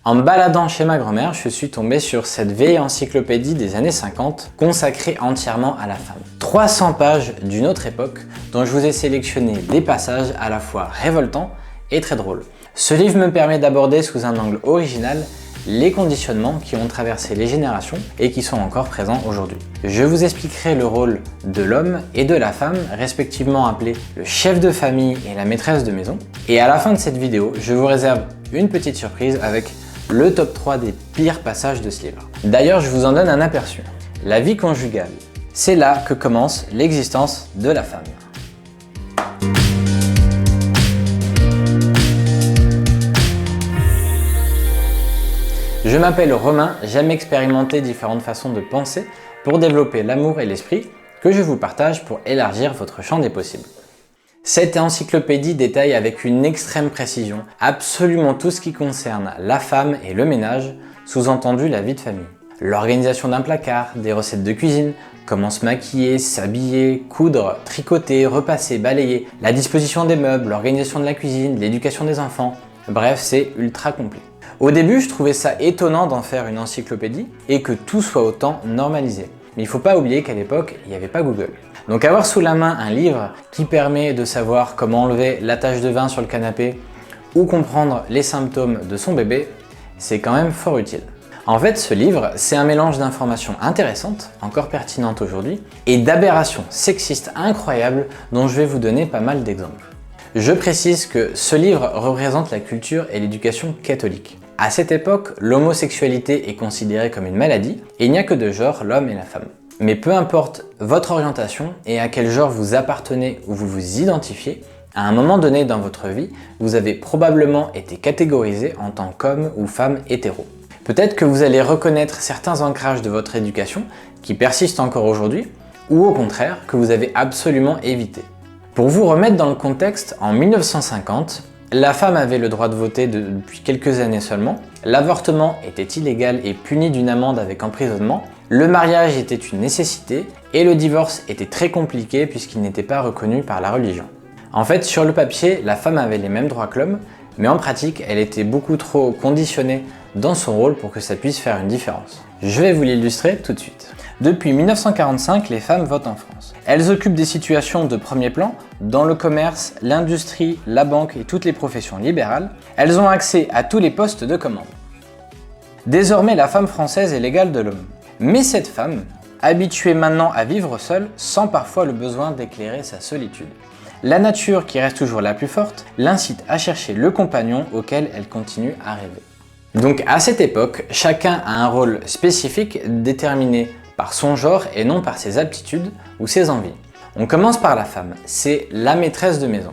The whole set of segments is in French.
En me baladant chez ma grand-mère, je suis tombé sur cette vieille encyclopédie des années 50 consacrée entièrement à la femme. 300 pages d'une autre époque dont je vous ai sélectionné des passages à la fois révoltants et très drôles. Ce livre me permet d'aborder sous un angle original les conditionnements qui ont traversé les générations et qui sont encore présents aujourd'hui. Je vous expliquerai le rôle de l'homme et de la femme, respectivement appelés le chef de famille et la maîtresse de maison. Et à la fin de cette vidéo, je vous réserve une petite surprise avec le top 3 des pires passages de ce livre. D'ailleurs, je vous en donne un aperçu. La vie conjugale, c'est là que commence l'existence de la femme. Je m'appelle Romain, j'aime expérimenter différentes façons de penser pour développer l'amour et l'esprit que je vous partage pour élargir votre champ des possibles. Cette encyclopédie détaille avec une extrême précision absolument tout ce qui concerne la femme et le ménage, sous-entendu la vie de famille. L'organisation d'un placard, des recettes de cuisine, comment se maquiller, s'habiller, coudre, tricoter, repasser, balayer, la disposition des meubles, l'organisation de la cuisine, l'éducation des enfants, bref, c'est ultra complet. Au début, je trouvais ça étonnant d'en faire une encyclopédie et que tout soit autant normalisé. Mais il ne faut pas oublier qu'à l'époque, il n'y avait pas Google. Donc avoir sous la main un livre qui permet de savoir comment enlever la tache de vin sur le canapé ou comprendre les symptômes de son bébé, c'est quand même fort utile. En fait, ce livre, c'est un mélange d'informations intéressantes, encore pertinentes aujourd'hui, et d'aberrations sexistes incroyables dont je vais vous donner pas mal d'exemples. Je précise que ce livre représente la culture et l'éducation catholique. À cette époque, l'homosexualité est considérée comme une maladie et il n'y a que deux genres, l'homme et la femme. Mais peu importe votre orientation et à quel genre vous appartenez ou vous vous identifiez, à un moment donné dans votre vie, vous avez probablement été catégorisé en tant qu'homme ou femme hétéro. Peut-être que vous allez reconnaître certains ancrages de votre éducation qui persistent encore aujourd'hui, ou au contraire que vous avez absolument évité. Pour vous remettre dans le contexte, en 1950, la femme avait le droit de voter depuis quelques années seulement, l'avortement était illégal et puni d'une amende avec emprisonnement, le mariage était une nécessité et le divorce était très compliqué puisqu'il n'était pas reconnu par la religion. En fait, sur le papier, la femme avait les mêmes droits que l'homme, mais en pratique, elle était beaucoup trop conditionnée dans son rôle pour que ça puisse faire une différence. Je vais vous l'illustrer tout de suite. Depuis 1945, les femmes votent en France. Elles occupent des situations de premier plan dans le commerce, l'industrie, la banque et toutes les professions libérales. Elles ont accès à tous les postes de commande. Désormais, la femme française est l'égale de l'homme. Mais cette femme, habituée maintenant à vivre seule, sent parfois le besoin d'éclairer sa solitude. La nature, qui reste toujours la plus forte, l'incite à chercher le compagnon auquel elle continue à rêver. Donc à cette époque, chacun a un rôle spécifique déterminé par son genre et non par ses aptitudes ou ses envies. On commence par la femme, c'est la maîtresse de maison.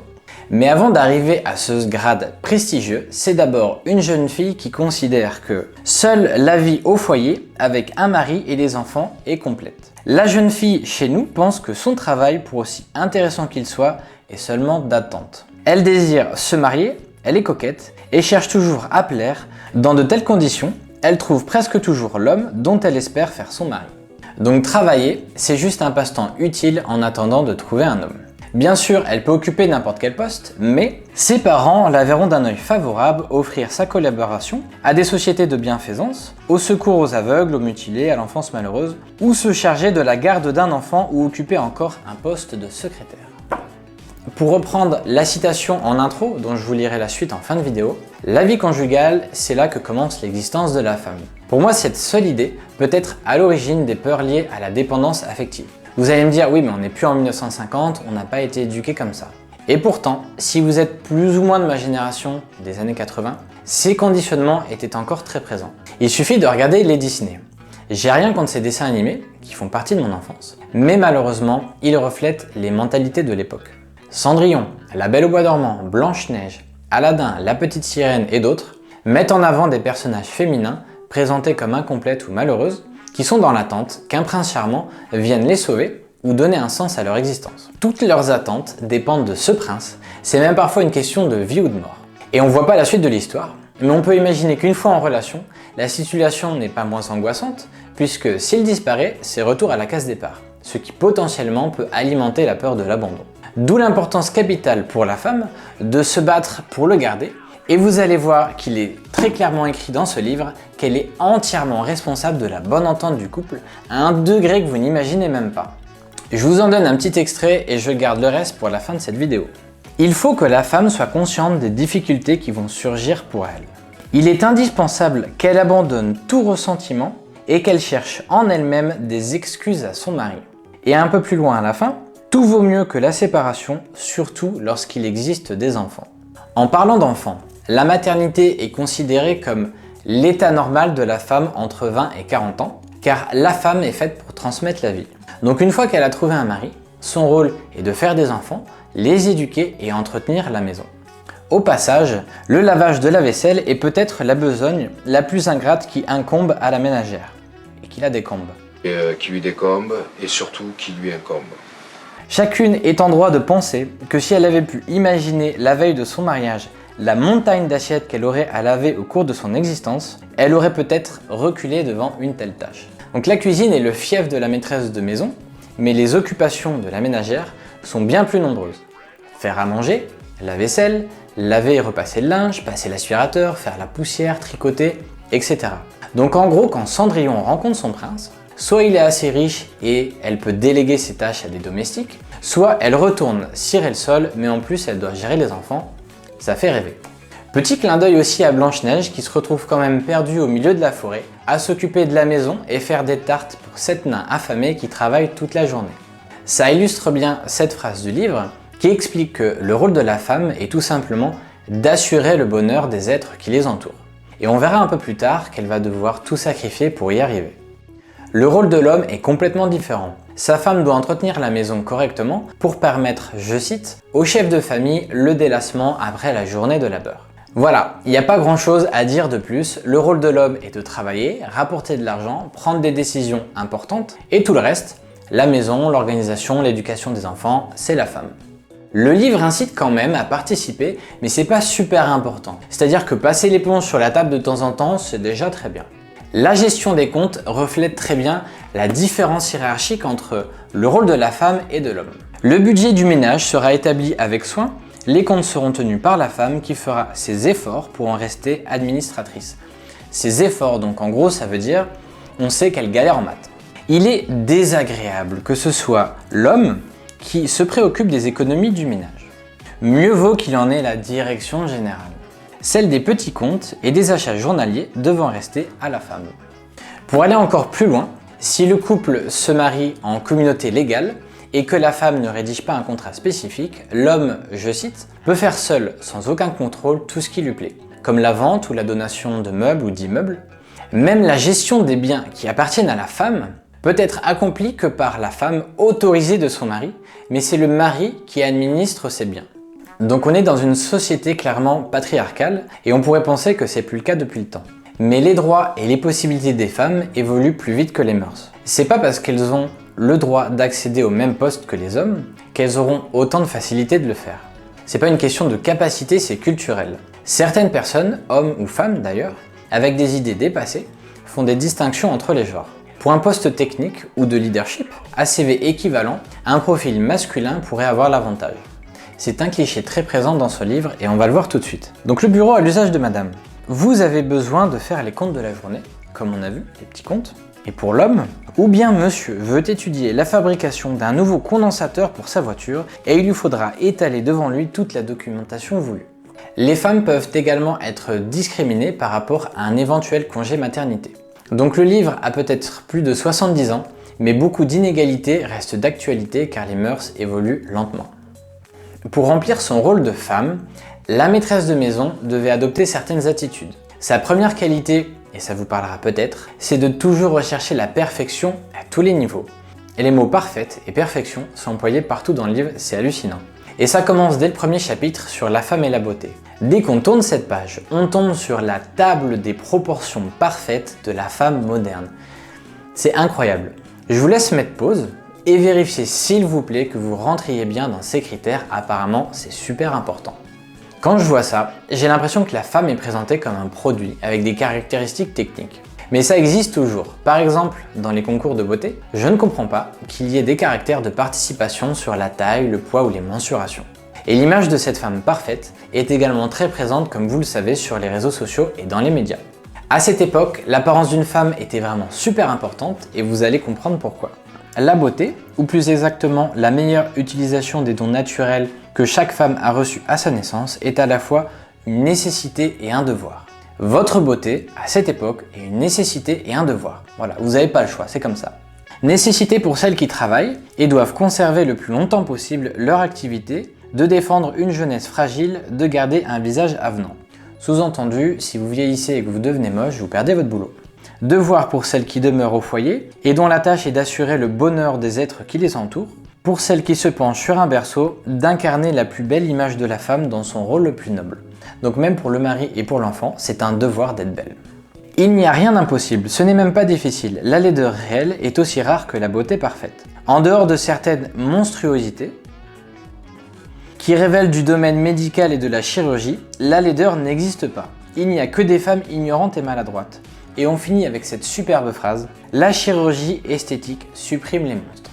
Mais avant d'arriver à ce grade prestigieux, c'est d'abord une jeune fille qui considère que seule la vie au foyer, avec un mari et des enfants, est complète. La jeune fille chez nous pense que son travail, pour aussi intéressant qu'il soit, est seulement d'attente. Elle désire se marier, elle est coquette et cherche toujours à plaire. Dans de telles conditions, elle trouve presque toujours l'homme dont elle espère faire son mari. Donc travailler, c'est juste un passe-temps utile en attendant de trouver un homme. Bien sûr, elle peut occuper n'importe quel poste, mais ses parents la verront d'un œil favorable offrir sa collaboration à des sociétés de bienfaisance, au secours aux aveugles, aux mutilés, à l'enfance malheureuse, ou se charger de la garde d'un enfant ou occuper encore un poste de secrétaire. Pour reprendre la citation en intro, dont je vous lirai la suite en fin de vidéo, la vie conjugale, c'est là que commence l'existence de la femme. Pour moi, cette seule idée peut être à l'origine des peurs liées à la dépendance affective. Vous allez me dire, oui, mais on n'est plus en 1950, on n'a pas été éduqué comme ça. Et pourtant, si vous êtes plus ou moins de ma génération des années 80, ces conditionnements étaient encore très présents. Il suffit de regarder les Disney. J'ai rien contre ces dessins animés, qui font partie de mon enfance, mais malheureusement, ils reflètent les mentalités de l'époque. Cendrillon, La Belle au Bois dormant, Blanche-Neige, Aladdin, La Petite Sirène et d'autres mettent en avant des personnages féminins présentés comme incomplètes ou malheureuses qui sont dans l'attente qu'un prince charmant vienne les sauver ou donner un sens à leur existence. Toutes leurs attentes dépendent de ce prince, c'est même parfois une question de vie ou de mort. Et on voit pas la suite de l'histoire, mais on peut imaginer qu'une fois en relation, la situation n'est pas moins angoissante puisque s'il disparaît, c'est retour à la case départ, ce qui potentiellement peut alimenter la peur de l'abandon. D'où l'importance capitale pour la femme de se battre pour le garder Et vous allez voir qu'il est très clairement écrit dans ce livre qu'elle est entièrement responsable de la bonne entente du couple à un degré que vous n'imaginez même pas. Je vous en donne un petit extrait et je garde le reste pour la fin de cette vidéo. Il faut que la femme soit consciente des difficultés qui vont surgir pour elle. Il est indispensable qu'elle abandonne tout ressentiment et qu'elle cherche en elle-même des excuses à son mari. Et un peu plus loin à la fin, tout vaut mieux que la séparation, surtout lorsqu'il existe des enfants. En parlant d'enfants, la maternité est considérée comme l'état normal de la femme entre 20 et 40 ans, car la femme est faite pour transmettre la vie. Donc une fois qu'elle a trouvé un mari, son rôle est de faire des enfants, les éduquer et entretenir la maison. Au passage, le lavage de la vaisselle est peut-être la besogne la plus ingrate qui incombe à la ménagère, et qui la décombe. Qui lui décombe et surtout qui lui incombe. Chacune est en droit de penser que si elle avait pu imaginer la veille de son mariage la montagne d'assiettes qu'elle aurait à laver au cours de son existence, elle aurait peut-être reculé devant une telle tâche. Donc la cuisine est le fief de la maîtresse de maison, mais les occupations de la ménagère sont bien plus nombreuses. Faire à manger, la vaisselle, laver et repasser le linge, passer l'aspirateur, faire la poussière, tricoter, etc. Donc en gros, quand Cendrillon rencontre son prince, soit il est assez riche et elle peut déléguer ses tâches à des domestiques, soit elle retourne cirer le sol, mais en plus elle doit gérer les enfants. Ça fait rêver. Petit clin d'œil aussi à Blanche-Neige qui se retrouve quand même perdue au milieu de la forêt, à s'occuper de la maison et faire des tartes pour 7 nains affamés qui travaillent toute la journée. Ça illustre bien cette phrase du livre qui explique que le rôle de la femme est tout simplement d'assurer le bonheur des êtres qui les entourent. Et on verra un peu plus tard qu'elle va devoir tout sacrifier pour y arriver. Le rôle de l'homme est complètement différent. Sa femme doit entretenir la maison correctement pour permettre, je cite, au chef de famille le délassement après la journée de labeur. Voilà, il n'y a pas grand chose à dire de plus, le rôle de l'homme est de travailler, rapporter de l'argent, prendre des décisions importantes, et tout le reste, la maison, l'organisation, l'éducation des enfants, c'est la femme. Le livre incite quand même à participer, mais c'est pas super important. C'est-à-dire que passer l'éponge sur la table de temps en temps, c'est déjà très bien. La gestion des comptes reflète très bien la différence hiérarchique entre le rôle de la femme et de l'homme. Le budget du ménage sera établi avec soin, les comptes seront tenus par la femme qui fera ses efforts pour en rester administratrice. Ses efforts, donc en gros, ça veut dire on sait qu'elle galère en maths. Il est désagréable que ce soit l'homme qui se préoccupe des économies du ménage. Mieux vaut qu'il en ait la direction générale. Celle des petits comptes et des achats journaliers devant rester à la femme. Pour aller encore plus loin, si le couple se marie en communauté légale et que la femme ne rédige pas un contrat spécifique, l'homme, je cite, peut faire seul, sans aucun contrôle, tout ce qui lui plaît, comme la vente ou la donation de meubles ou d'immeubles. Même la gestion des biens qui appartiennent à la femme peut être accomplie que par la femme autorisée de son mari, mais c'est le mari qui administre ses biens. Donc on est dans une société clairement patriarcale et on pourrait penser que c'est plus le cas depuis le temps. Mais les droits et les possibilités des femmes évoluent plus vite que les mœurs. C'est pas parce qu'elles ont le droit d'accéder au même poste que les hommes qu'elles auront autant de facilité de le faire. C'est pas une question de capacité, c'est culturel. Certaines personnes, hommes ou femmes d'ailleurs, avec des idées dépassées, font des distinctions entre les genres. Pour un poste technique ou de leadership, ACV équivalent, un profil masculin pourrait avoir l'avantage. C'est un cliché très présent dans ce livre et on va le voir tout de suite. Donc le bureau à l'usage de madame. Vous avez besoin de faire les comptes de la journée, comme on a vu, les petits comptes. Et pour l'homme, ou bien monsieur veut étudier la fabrication d'un nouveau condensateur pour sa voiture et il lui faudra étaler devant lui toute la documentation voulue. Les femmes peuvent également être discriminées par rapport à un éventuel congé maternité. Donc le livre a peut-être plus de 70 ans, mais beaucoup d'inégalités restent d'actualité car les mœurs évoluent lentement. Pour remplir son rôle de femme, la maîtresse de maison devait adopter certaines attitudes. Sa première qualité, et ça vous parlera peut-être, c'est de toujours rechercher la perfection à tous les niveaux. Et les mots parfaite et perfection sont employés partout dans le livre, c'est hallucinant. Et ça commence dès le premier chapitre sur la femme et la beauté. Dès qu'on tourne cette page, on tombe sur la table des proportions parfaites de la femme moderne. C'est incroyable. Je vous laisse mettre pause et vérifier s'il vous plaît que vous rentriez bien dans ces critères, apparemment c'est super important. Quand je vois ça, j'ai l'impression que la femme est présentée comme un produit avec des caractéristiques techniques. Mais ça existe toujours. Par exemple, dans les concours de beauté, je ne comprends pas qu'il y ait des caractères de participation sur la taille, le poids ou les mensurations. Et l'image de cette femme parfaite est également très présente, comme vous le savez, sur les réseaux sociaux et dans les médias. À cette époque, l'apparence d'une femme était vraiment super importante et vous allez comprendre pourquoi. La beauté, ou plus exactement la meilleure utilisation des dons naturels que chaque femme a reçus à sa naissance, est à la fois une nécessité et un devoir. Votre beauté, à cette époque, est une nécessité et un devoir. Voilà, vous n'avez pas le choix, c'est comme ça. Nécessité pour celles qui travaillent et doivent conserver le plus longtemps possible leur activité, de défendre une jeunesse fragile, de garder un visage avenant. Sous-entendu, si vous vieillissez et que vous devenez moche, vous perdez votre boulot. Devoir pour celles qui demeurent au foyer et dont la tâche est d'assurer le bonheur des êtres qui les entourent. Pour celles qui se penchent sur un berceau, d'incarner la plus belle image de la femme dans son rôle le plus noble. Donc même pour le mari et pour l'enfant, c'est un devoir d'être belle. Il n'y a rien d'impossible, ce n'est même pas difficile. La laideur réelle est aussi rare que la beauté parfaite. En dehors de certaines monstruosités, qui révèlent du domaine médical et de la chirurgie, la laideur n'existe pas. Il n'y a que des femmes ignorantes et maladroites. Et on finit avec cette superbe phrase, la chirurgie esthétique supprime les monstres.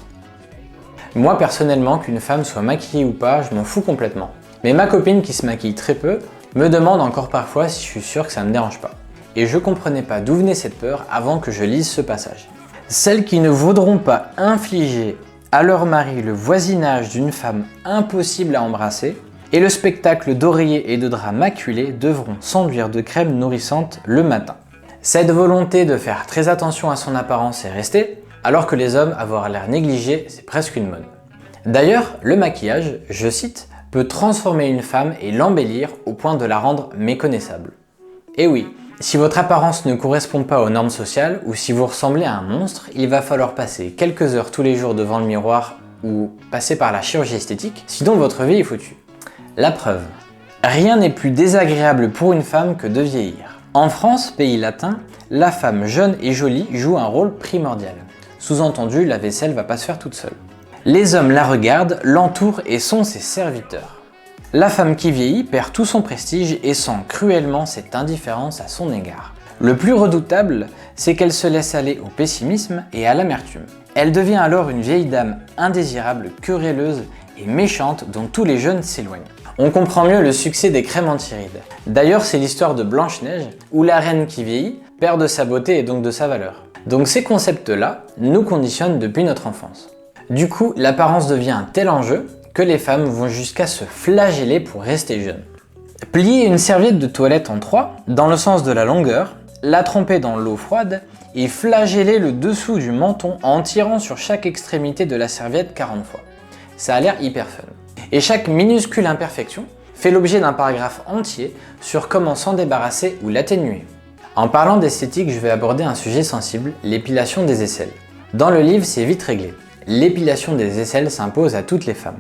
Moi personnellement, qu'une femme soit maquillée ou pas, je m'en fous complètement. Mais ma copine qui se maquille très peu, me demande encore parfois si je suis sûr que ça me dérange pas. Et je comprenais pas d'où venait cette peur avant que je lise ce passage. Celles qui ne voudront pas infliger à leur mari le voisinage d'une femme impossible à embrasser et le spectacle d'oreillers et de draps maculés devront s'enduire de crème nourrissante le matin. Cette volonté de faire très attention à son apparence est restée, alors que les hommes avoir l'air négligé, c'est presque une mode. D'ailleurs, le maquillage, je cite, peut transformer une femme et l'embellir au point de la rendre méconnaissable. Et oui, si votre apparence ne correspond pas aux normes sociales ou si vous ressemblez à un monstre, il va falloir passer quelques heures tous les jours devant le miroir ou passer par la chirurgie esthétique, sinon votre vie est foutue. La preuve. Rien n'est plus désagréable pour une femme que de vieillir. En France, pays latin, la femme jeune et jolie joue un rôle primordial. Sous-entendu, la vaisselle va pas se faire toute seule. Les hommes la regardent, l'entourent et sont ses serviteurs. La femme qui vieillit perd tout son prestige et sent cruellement cette indifférence à son égard. Le plus redoutable, c'est qu'elle se laisse aller au pessimisme et à l'amertume. Elle devient alors une vieille dame indésirable, querelleuse et méchante dont tous les jeunes s'éloignent. On comprend mieux le succès des crèmes anti-rides. D'ailleurs, c'est l'histoire de Blanche-Neige, où la reine qui vieillit perd de sa beauté et donc de sa valeur. Donc ces concepts-là nous conditionnent depuis notre enfance. Du coup, l'apparence devient un tel enjeu que les femmes vont jusqu'à se flageller pour rester jeunes. Plier une serviette de toilette en 3, dans le sens de la longueur, la tremper dans l'eau froide et flageller le dessous du menton en tirant sur chaque extrémité de la serviette 40 fois. Ça a l'air hyper fun. Et chaque minuscule imperfection fait l'objet d'un paragraphe entier sur comment s'en débarrasser ou l'atténuer. En parlant d'esthétique, je vais aborder un sujet sensible, l'épilation des aisselles. Dans le livre, c'est vite réglé. L'épilation des aisselles s'impose à toutes les femmes.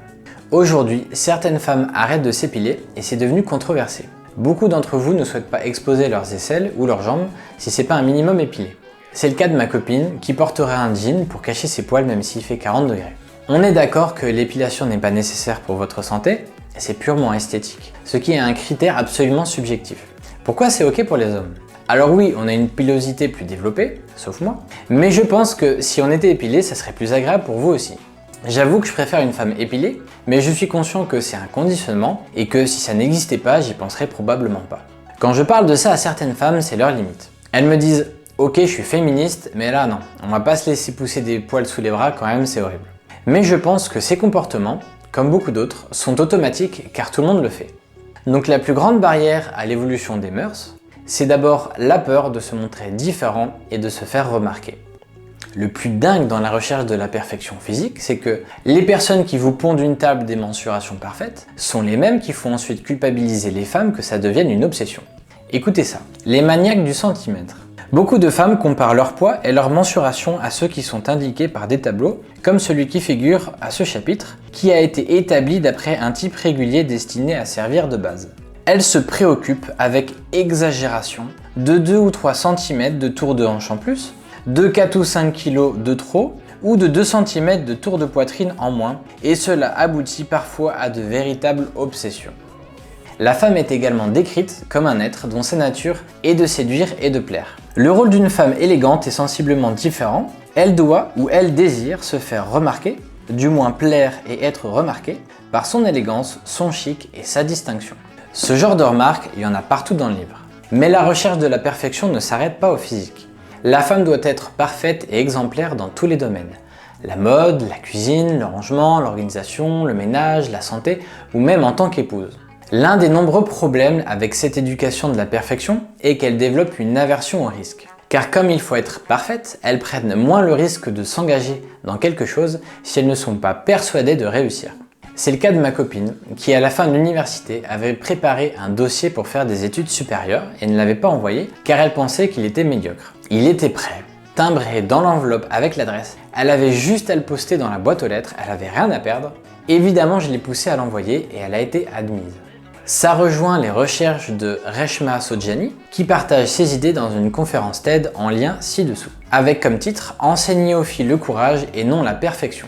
Aujourd'hui, certaines femmes arrêtent de s'épiler et c'est devenu controversé. Beaucoup d'entre vous ne souhaitent pas exposer leurs aisselles ou leurs jambes si c'est pas un minimum épilé. C'est le cas de ma copine qui porterait un jean pour cacher ses poils même s'il fait 40 degrés. On est d'accord que l'épilation n'est pas nécessaire pour votre santé, c'est purement esthétique, ce qui est un critère absolument subjectif. Pourquoi c'est ok pour les hommes? Alors oui, on a une pilosité plus développée, sauf moi, mais je pense que si on était épilé, ça serait plus agréable pour vous aussi. J'avoue que je préfère une femme épilée, mais je suis conscient que c'est un conditionnement et que si ça n'existait pas, j'y penserais probablement pas. Quand je parle de ça à certaines femmes, c'est leur limite. Elles me disent « Ok, je suis féministe, mais là non, on va pas se laisser pousser des poils sous les bras quand même, c'est horrible. » Mais je pense que ces comportements, comme beaucoup d'autres, sont automatiques car tout le monde le fait. Donc la plus grande barrière à l'évolution des mœurs, c'est d'abord la peur de se montrer différent et de se faire remarquer. Le plus dingue dans la recherche de la perfection physique, c'est que les personnes qui vous pondent une table des mensurations parfaites sont les mêmes qui font ensuite culpabiliser les femmes que ça devienne une obsession. Écoutez ça, les maniaques du centimètre. Beaucoup de femmes comparent leur poids et leur mensuration à ceux qui sont indiqués par des tableaux, comme celui qui figure à ce chapitre, qui a été établi d'après un type régulier destiné à servir de base. Elles se préoccupent avec exagération de 2 ou 3 cm de tour de hanche en plus, de 4 ou 5 kg de trop ou de 2 cm de tour de poitrine en moins, et cela aboutit parfois à de véritables obsessions. La femme est également décrite comme un être dont sa nature est de séduire et de plaire. Le rôle d'une femme élégante est sensiblement différent. Elle doit ou elle désire se faire remarquer, du moins plaire et être remarquée, par son élégance, son chic et sa distinction. Ce genre de remarques, il y en a partout dans le livre. Mais la recherche de la perfection ne s'arrête pas au physique. La femme doit être parfaite et exemplaire dans tous les domaines. La mode, la cuisine, le rangement, l'organisation, le ménage, la santé ou même en tant qu'épouse. L'un des nombreux problèmes avec cette éducation de la perfection est qu'elle développe une aversion au risque. Car comme il faut être parfaite, elles prennent moins le risque de s'engager dans quelque chose si elles ne sont pas persuadées de réussir. C'est le cas de ma copine qui, à la fin de l'université, avait préparé un dossier pour faire des études supérieures et ne l'avait pas envoyé car elle pensait qu'il était médiocre. Il était prêt, timbré dans l'enveloppe avec l'adresse. Elle avait juste à le poster dans la boîte aux lettres, elle avait rien à perdre. Évidemment, je l'ai poussé à l'envoyer et elle a été admise. Ça rejoint les recherches de Reshma Saujani qui partage ses idées dans une conférence TED en lien ci-dessous, avec comme titre « Enseigner aux filles le courage et non la perfection ».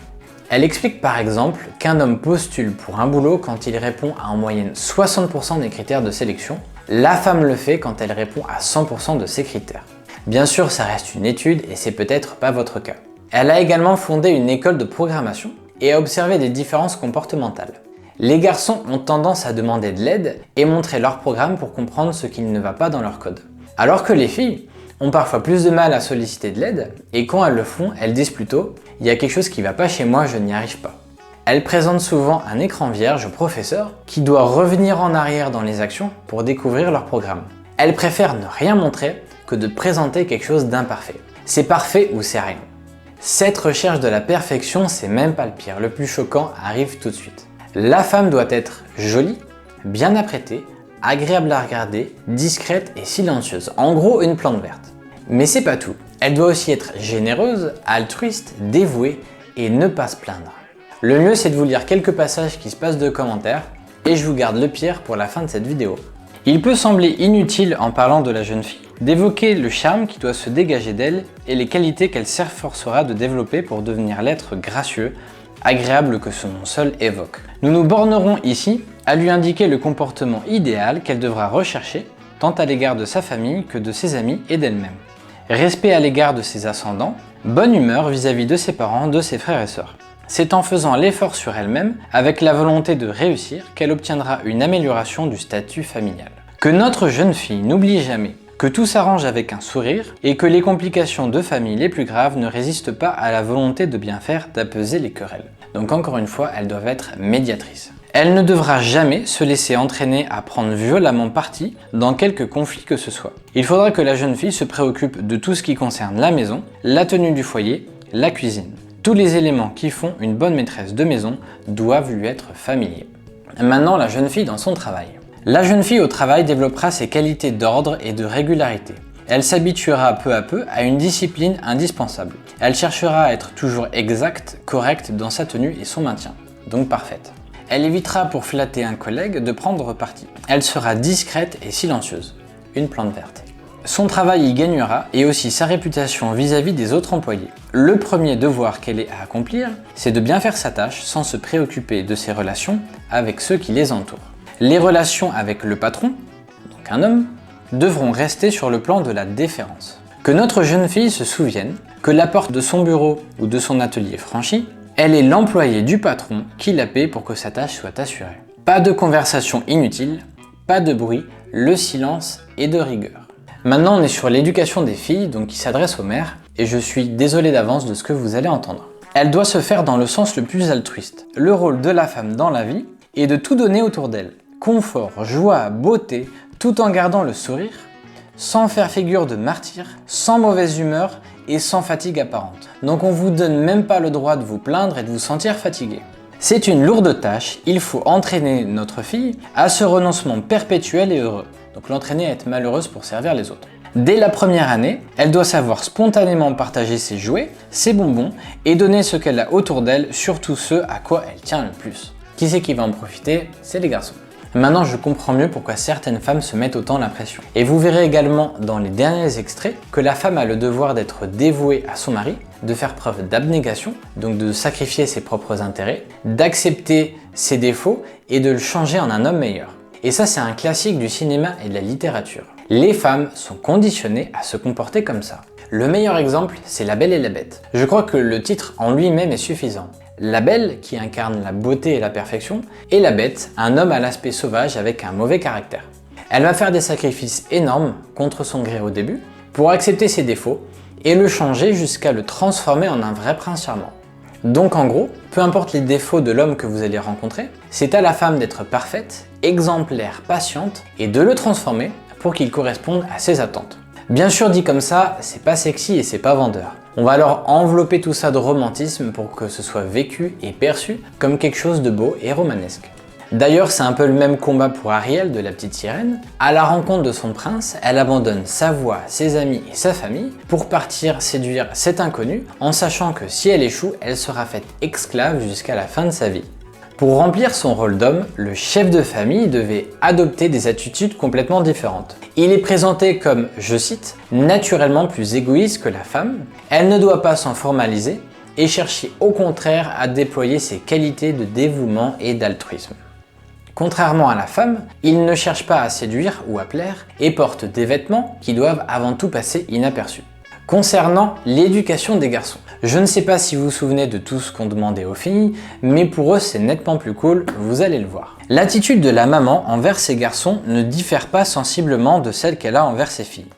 Elle explique par exemple qu'un homme postule pour un boulot quand il répond à en moyenne 60% des critères de sélection. La femme le fait quand elle répond à 100% de ces critères. Bien sûr, ça reste une étude et c'est peut-être pas votre cas. Elle a également fondé une école de programmation et a observé des différences comportementales. Les garçons ont tendance à demander de l'aide et montrer leur programme pour comprendre ce qui ne va pas dans leur code. Alors que les filles ont parfois plus de mal à solliciter de l'aide et quand elles le font, elles disent plutôt « il y a quelque chose qui va pas chez moi, je n'y arrive pas ». Elles présentent souvent un écran vierge au professeur qui doit revenir en arrière dans les actions pour découvrir leur programme. Elles préfèrent ne rien montrer que de présenter quelque chose d'imparfait. C'est parfait ou c'est rien. Cette recherche de la perfection, c'est même pas le pire. Le plus choquant arrive tout de suite. La femme doit être jolie, bien apprêtée, agréable à regarder, discrète et silencieuse. En gros, une plante verte. Mais c'est pas tout. Elle doit aussi être généreuse, altruiste, dévouée et ne pas se plaindre. Le mieux, c'est de vous lire quelques passages qui se passent de commentaires et je vous garde le pire pour la fin de cette vidéo. Il peut sembler inutile en parlant de la jeune fille d'évoquer le charme qui doit se dégager d'elle et les qualités qu'elle s'efforcera de développer pour devenir l'être gracieux, agréable que son nom seul évoque. Nous nous bornerons ici à lui indiquer le comportement idéal qu'elle devra rechercher tant à l'égard de sa famille que de ses amis et d'elle-même. Respect à l'égard de ses ascendants, bonne humeur vis-à-vis de ses parents, de ses frères et sœurs. C'est en faisant l'effort sur elle-même, avec la volonté de réussir, qu'elle obtiendra une amélioration du statut familial. Que notre jeune fille n'oublie jamais que tout s'arrange avec un sourire et que les complications de famille les plus graves ne résistent pas à la volonté de bien faire, d'apaiser les querelles. Donc encore une fois, elles doivent être médiatrices. Elle ne devra jamais se laisser entraîner à prendre violemment parti dans quelque conflit que ce soit. Il faudra que la jeune fille se préoccupe de tout ce qui concerne la maison, la tenue du foyer, la cuisine. Tous les éléments qui font une bonne maîtresse de maison doivent lui être familiers. Maintenant, la jeune fille dans son travail. La jeune fille au travail développera ses qualités d'ordre et de régularité. Elle s'habituera peu à peu à une discipline indispensable. Elle cherchera à être toujours exacte, correcte dans sa tenue et son maintien, donc parfaite. Elle évitera pour flatter un collègue de prendre parti. Elle sera discrète et silencieuse, une plante verte. Son travail y gagnera et aussi sa réputation vis-à-vis des autres employés. Le premier devoir qu'elle ait à accomplir, c'est de bien faire sa tâche sans se préoccuper de ses relations avec ceux qui les entourent. Les relations avec le patron, donc un homme, devront rester sur le plan de la déférence. Que notre jeune fille se souvienne que la porte de son bureau ou de son atelier franchie, elle est l'employé du patron qui la paie pour que sa tâche soit assurée. Pas de conversation inutile, pas de bruit, le silence et de rigueur. Maintenant, on est sur l'éducation des filles, donc qui s'adresse aux mères, et je suis désolé d'avance de ce que vous allez entendre. Elle doit se faire dans le sens le plus altruiste. Le rôle de la femme dans la vie est de tout donner autour d'elle. Confort, joie, beauté, tout en gardant le sourire, sans faire figure de martyr, sans mauvaise humeur et sans fatigue apparente. Donc on vous donne même pas le droit de vous plaindre et de vous sentir fatigué. C'est une lourde tâche, il faut entraîner notre fille à ce renoncement perpétuel et heureux. Donc l'entraîner à être malheureuse pour servir les autres. Dès la première année, elle doit savoir spontanément partager ses jouets, ses bonbons et donner ce qu'elle a autour d'elle, surtout ceux à quoi elle tient le plus. Qui c'est qui va en profiter? C'est les garçons. Maintenant, je comprends mieux pourquoi certaines femmes se mettent autant la pression. Et vous verrez également dans les derniers extraits que la femme a le devoir d'être dévouée à son mari, de faire preuve d'abnégation, donc de sacrifier ses propres intérêts, d'accepter ses défauts et de le changer en un homme meilleur. Et ça, c'est un classique du cinéma et de la littérature. Les femmes sont conditionnées à se comporter comme ça. Le meilleur exemple, c'est La Belle et la Bête. Je crois que le titre en lui-même est suffisant. La belle, qui incarne la beauté et la perfection, et la bête, un homme à l'aspect sauvage avec un mauvais caractère. Elle va faire des sacrifices énormes contre son gré au début, pour accepter ses défauts, et le changer jusqu'à le transformer en un vrai prince charmant. Donc en gros, peu importe les défauts de l'homme que vous allez rencontrer, c'est à la femme d'être parfaite, exemplaire, patiente, et de le transformer pour qu'il corresponde à ses attentes. Bien sûr, dit comme ça, c'est pas sexy et c'est pas vendeur. On va alors envelopper tout ça de romantisme pour que ce soit vécu et perçu comme quelque chose de beau et romanesque. D'ailleurs, c'est un peu le même combat pour Ariel de la petite sirène. À la rencontre de son prince, elle abandonne sa voix, ses amis et sa famille pour partir séduire cet inconnu en sachant que si elle échoue, elle sera faite esclave jusqu'à la fin de sa vie. Pour remplir son rôle d'homme, le chef de famille devait adopter des attitudes complètement différentes. Il est présenté comme, je cite, « naturellement plus égoïste que la femme ». Elle ne doit pas s'en formaliser et chercher au contraire à déployer ses qualités de dévouement et d'altruisme. Contrairement à la femme, il ne cherche pas à séduire ou à plaire et porte des vêtements qui doivent avant tout passer inaperçus. Concernant l'éducation des garçons, je ne sais pas si vous vous souvenez de tout ce qu'on demandait aux filles, mais pour eux c'est nettement plus cool, vous allez le voir. L'attitude de la maman envers ses garçons ne diffère pas sensiblement de celle qu'elle a envers ses filles.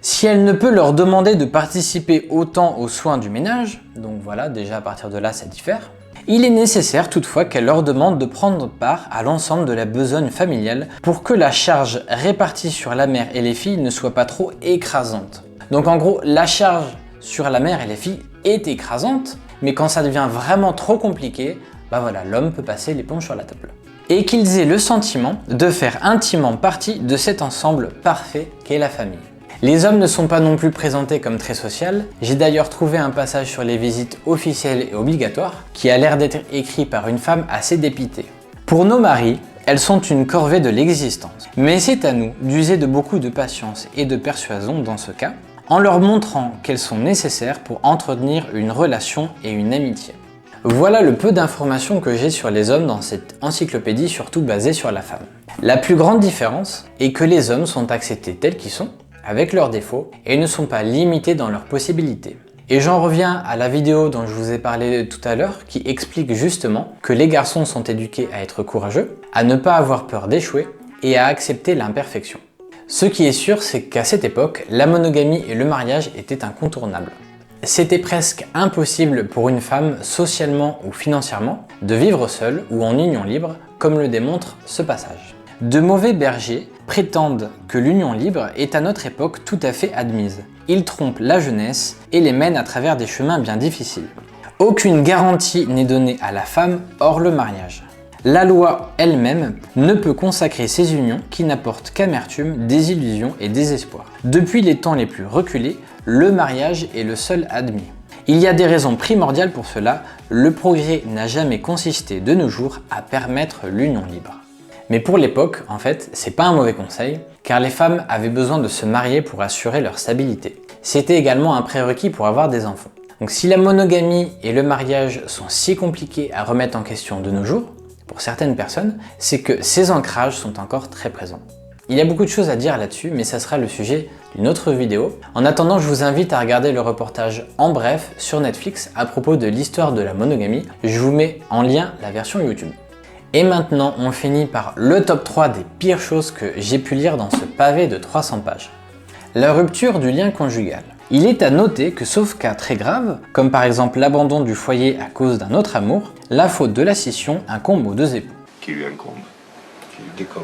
Si elle ne peut leur demander de participer autant aux soins du ménage, donc voilà, déjà à partir de là ça diffère, il est nécessaire toutefois qu'elle leur demande de prendre part à l'ensemble de la besogne familiale pour que la charge répartie sur la mère et les filles ne soit pas trop écrasante. Donc en gros, la charge sur la mère et les filles est écrasante, mais quand ça devient vraiment trop compliqué, bah voilà, l'homme peut passer l'éponge sur la table. Et qu'ils aient le sentiment de faire intimement partie de cet ensemble parfait qu'est la famille. Les hommes ne sont pas non plus présentés comme très sociaux. J'ai d'ailleurs trouvé un passage sur les visites officielles et obligatoires qui a l'air d'être écrit par une femme assez dépitée. Pour nos maris, elles sont une corvée de l'existence. Mais c'est à nous d'user de beaucoup de patience et de persuasion dans ce cas, en leur montrant qu'elles sont nécessaires pour entretenir une relation et une amitié. Voilà le peu d'informations que j'ai sur les hommes dans cette encyclopédie surtout basée sur la femme. La plus grande différence est que les hommes sont acceptés tels qu'ils sont, avec leurs défauts, et ne sont pas limités dans leurs possibilités. Et j'en reviens à la vidéo dont je vous ai parlé tout à l'heure qui explique justement que les garçons sont éduqués à être courageux, à ne pas avoir peur d'échouer et à accepter l'imperfection. Ce qui est sûr, c'est qu'à cette époque, la monogamie et le mariage étaient incontournables. C'était presque impossible pour une femme, socialement ou financièrement, de vivre seule ou en union libre, comme le démontre ce passage. De mauvais bergers prétendent que l'union libre est à notre époque tout à fait admise. Ils trompent la jeunesse et les mènent à travers des chemins bien difficiles. Aucune garantie n'est donnée à la femme hors le mariage. La loi elle-même ne peut consacrer ces unions qui n'apportent qu'amertume, désillusion et désespoir. Depuis les temps les plus reculés, le mariage est le seul admis. Il y a des raisons primordiales pour cela, le progrès n'a jamais consisté de nos jours à permettre l'union libre. Mais pour l'époque, en fait, c'est pas un mauvais conseil, car les femmes avaient besoin de se marier pour assurer leur stabilité. C'était également un prérequis pour avoir des enfants. Donc si la monogamie et le mariage sont si compliqués à remettre en question de nos jours, pour certaines personnes, c'est que ces ancrages sont encore très présents. Il y a beaucoup de choses à dire là-dessus, mais ça sera le sujet d'une autre vidéo. En attendant, je vous invite à regarder le reportage en bref sur Netflix à propos de l'histoire de la monogamie. Je vous mets en lien la version YouTube. Et maintenant, on finit par le top 3 des pires choses que j'ai pu lire dans ce pavé de 300 pages. La rupture du lien conjugal. Il est à noter que sauf cas très graves, comme par exemple l'abandon du foyer à cause d'un autre amour, la faute de la scission incombe aux deux époux. Qui lui incombe, qui lui décombe.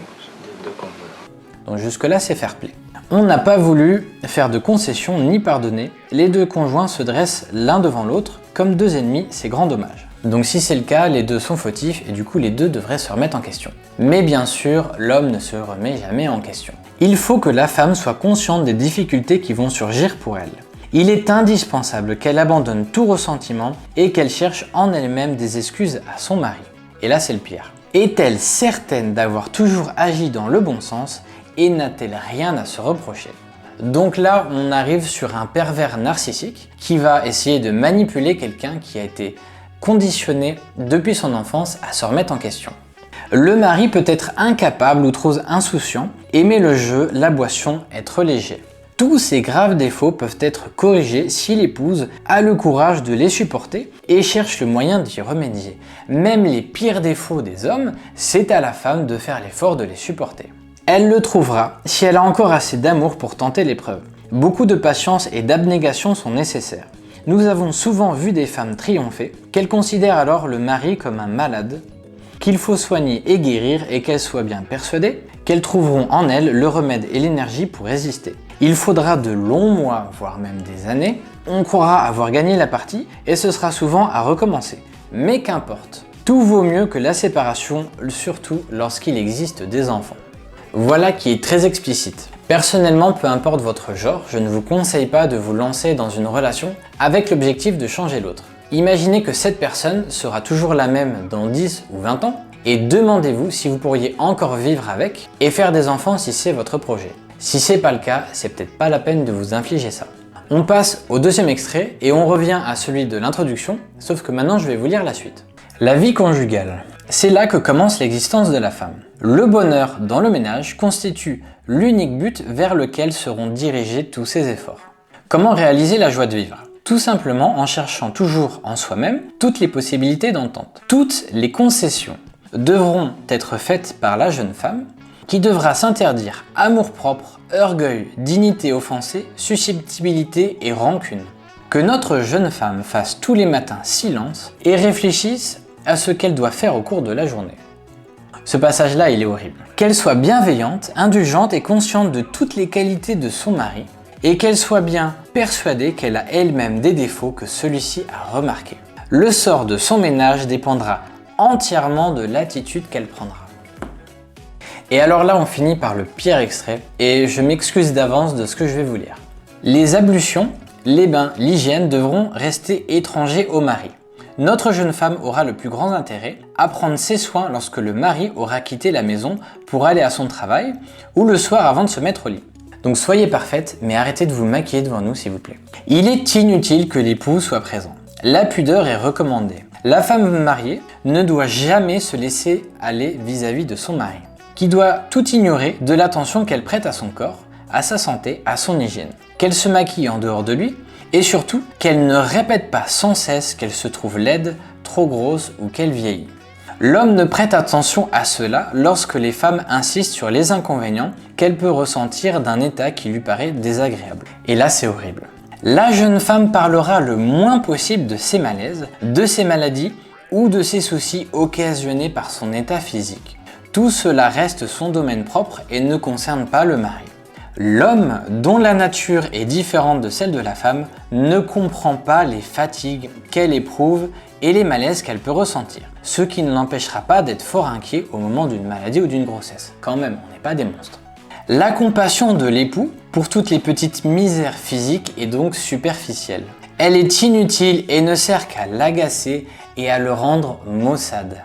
Donc jusque-là, c'est fair play. On n'a pas voulu faire de concessions ni pardonner, les deux conjoints se dressent l'un devant l'autre, comme deux ennemis, c'est grand dommage. Donc si c'est le cas, les deux sont fautifs et du coup les deux devraient se remettre en question. Mais bien sûr, l'homme ne se remet jamais en question. Il faut que la femme soit consciente des difficultés qui vont surgir pour elle. Il est indispensable qu'elle abandonne tout ressentiment et qu'elle cherche en elle-même des excuses à son mari. Et là c'est le pire. Est-elle certaine d'avoir toujours agi dans le bon sens et n'a-t-elle rien à se reprocher? Donc là, on arrive sur un pervers narcissique qui va essayer de manipuler quelqu'un qui a été conditionné depuis son enfance à se remettre en question. Le mari peut être incapable ou trop insouciant, aimer le jeu, la boisson, être léger. Tous ces graves défauts peuvent être corrigés si l'épouse a le courage de les supporter et cherche le moyen d'y remédier. Même les pires défauts des hommes, c'est à la femme de faire l'effort de les supporter. Elle le trouvera si elle a encore assez d'amour pour tenter l'épreuve. Beaucoup de patience et d'abnégation sont nécessaires. Nous avons souvent vu des femmes triompher, qu'elles considèrent alors le mari comme un malade, qu'il faut soigner et guérir et qu'elles soient bien persuadées qu'elles trouveront en elles le remède et l'énergie pour résister. Il faudra de longs mois, voire même des années, on croira avoir gagné la partie et ce sera souvent à recommencer. Mais qu'importe, tout vaut mieux que la séparation, surtout lorsqu'il existe des enfants. Voilà qui est très explicite. Personnellement, peu importe votre genre, je ne vous conseille pas de vous lancer dans une relation avec l'objectif de changer l'autre. Imaginez que cette personne sera toujours la même dans 10 ou 20 ans et demandez-vous si vous pourriez encore vivre avec et faire des enfants si c'est votre projet. Si c'est pas le cas, c'est peut-être pas la peine de vous infliger ça. On passe au deuxième extrait et on revient à celui de l'introduction, sauf que maintenant je vais vous lire la suite. La vie conjugale. C'est là que commence l'existence de la femme. Le bonheur dans le ménage constitue l'unique but vers lequel seront dirigés tous ses efforts. Comment réaliser la joie de vivre ? Tout simplement en cherchant toujours en soi-même toutes les possibilités d'entente. Toutes les concessions devront être faites par la jeune femme qui devra s'interdire amour-propre, orgueil, dignité offensée, susceptibilité et rancune. Que notre jeune femme fasse tous les matins silence et réfléchisse à ce qu'elle doit faire au cours de la journée. Ce passage-là, il est horrible. Qu'elle soit bienveillante, indulgente et consciente de toutes les qualités de son mari et qu'elle soit bien persuadée qu'elle a elle-même des défauts que celui-ci a remarqués. Le sort de son ménage dépendra entièrement de l'attitude qu'elle prendra. Et alors là, on finit par le pire extrait, et je m'excuse d'avance de ce que je vais vous lire. Les ablutions, les bains, l'hygiène devront rester étrangers au mari. Notre jeune femme aura le plus grand intérêt à prendre ses soins lorsque le mari aura quitté la maison pour aller à son travail ou le soir avant de se mettre au lit. Donc soyez parfaite, mais arrêtez de vous maquiller devant nous s'il vous plaît. Il est inutile que l'époux soit présent. La pudeur est recommandée. La femme mariée ne doit jamais se laisser aller vis-à-vis de son mari, qui doit tout ignorer de l'attention qu'elle prête à son corps, à sa santé, à son hygiène, qu'elle se maquille en dehors de lui, et surtout qu'elle ne répète pas sans cesse qu'elle se trouve laide, trop grosse ou qu'elle vieillit. L'homme ne prête attention à cela lorsque les femmes insistent sur les inconvénients qu'elle peut ressentir d'un état qui lui paraît désagréable. Et là, c'est horrible. La jeune femme parlera le moins possible de ses malaises, de ses maladies ou de ses soucis occasionnés par son état physique. Tout cela reste son domaine propre et ne concerne pas le mari. L'homme, dont la nature est différente de celle de la femme, ne comprend pas les fatigues qu'elle éprouve et les malaises qu'elle peut ressentir, ce qui ne l'empêchera pas d'être fort inquiet au moment d'une maladie ou d'une grossesse. Quand même, on n'est pas des monstres. La compassion de l'époux pour toutes les petites misères physiques est donc superficielle. Elle est inutile et ne sert qu'à l'agacer et à le rendre maussade.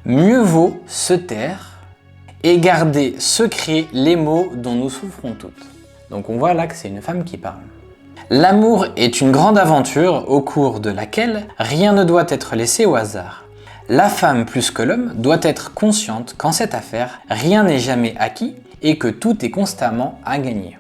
Mieux vaut se taire et garder secret les maux dont nous souffrons toutes. Donc on voit là que c'est une femme qui parle. L'amour est une grande aventure au cours de laquelle rien ne doit être laissé au hasard. La femme plus que l'homme doit être consciente qu'en cette affaire, rien n'est jamais acquis et que tout est constamment à gagner.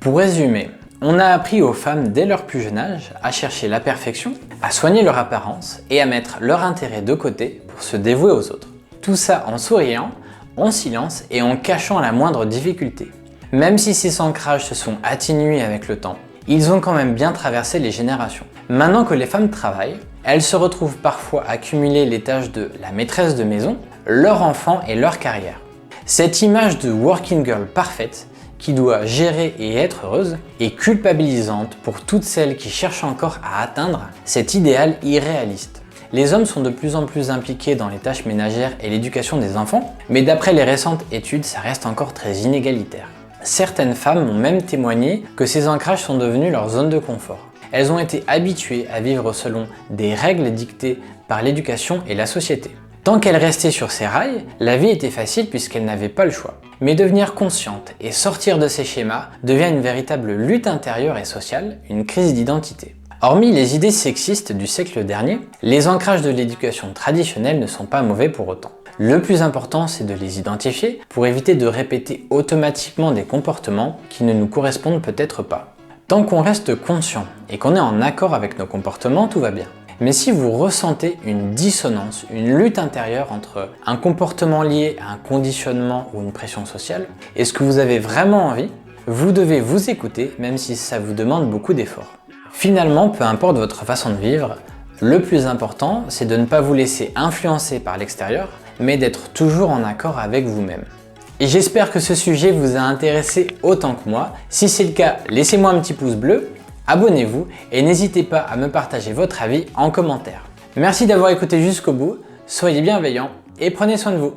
Pour résumer, on a appris aux femmes dès leur plus jeune âge à chercher la perfection, à soigner leur apparence et à mettre leur intérêt de côté pour se dévouer aux autres. Tout ça en souriant, en silence et en cachant la moindre difficulté. Même si ces ancrages se sont atténués avec le temps, ils ont quand même bien traversé les générations. Maintenant que les femmes travaillent, elles se retrouvent parfois à cumuler les tâches de la maîtresse de maison, leur enfant et leur carrière. Cette image de working girl parfaite, qui doit gérer et être heureuse, est culpabilisante pour toutes celles qui cherchent encore à atteindre cet idéal irréaliste. Les hommes sont de plus en plus impliqués dans les tâches ménagères et l'éducation des enfants, mais d'après les récentes études, ça reste encore très inégalitaire. Certaines femmes ont même témoigné que ces ancrages sont devenus leur zone de confort. Elles ont été habituées à vivre selon des règles dictées par l'éducation et la société. Tant qu'elles restaient sur ces rails, la vie était facile puisqu'elles n'avaient pas le choix. Mais devenir consciente et sortir de ces schémas devient une véritable lutte intérieure et sociale, une crise d'identité. Hormis les idées sexistes du siècle dernier, les ancrages de l'éducation traditionnelle ne sont pas mauvais pour autant. Le plus important, c'est de les identifier pour éviter de répéter automatiquement des comportements qui ne nous correspondent peut-être pas. Tant qu'on reste conscient et qu'on est en accord avec nos comportements, tout va bien. Mais si vous ressentez une dissonance, une lutte intérieure entre un comportement lié à un conditionnement ou une pression sociale, et ce que vous avez vraiment envie, vous devez vous écouter même si ça vous demande beaucoup d'efforts. Finalement, peu importe votre façon de vivre, le plus important, c'est de ne pas vous laisser influencer par l'extérieur, mais d'être toujours en accord avec vous-même. Et j'espère que ce sujet vous a intéressé autant que moi. Si c'est le cas, laissez-moi un petit pouce bleu, abonnez-vous et n'hésitez pas à me partager votre avis en commentaire. Merci d'avoir écouté jusqu'au bout, soyez bienveillants et prenez soin de vous.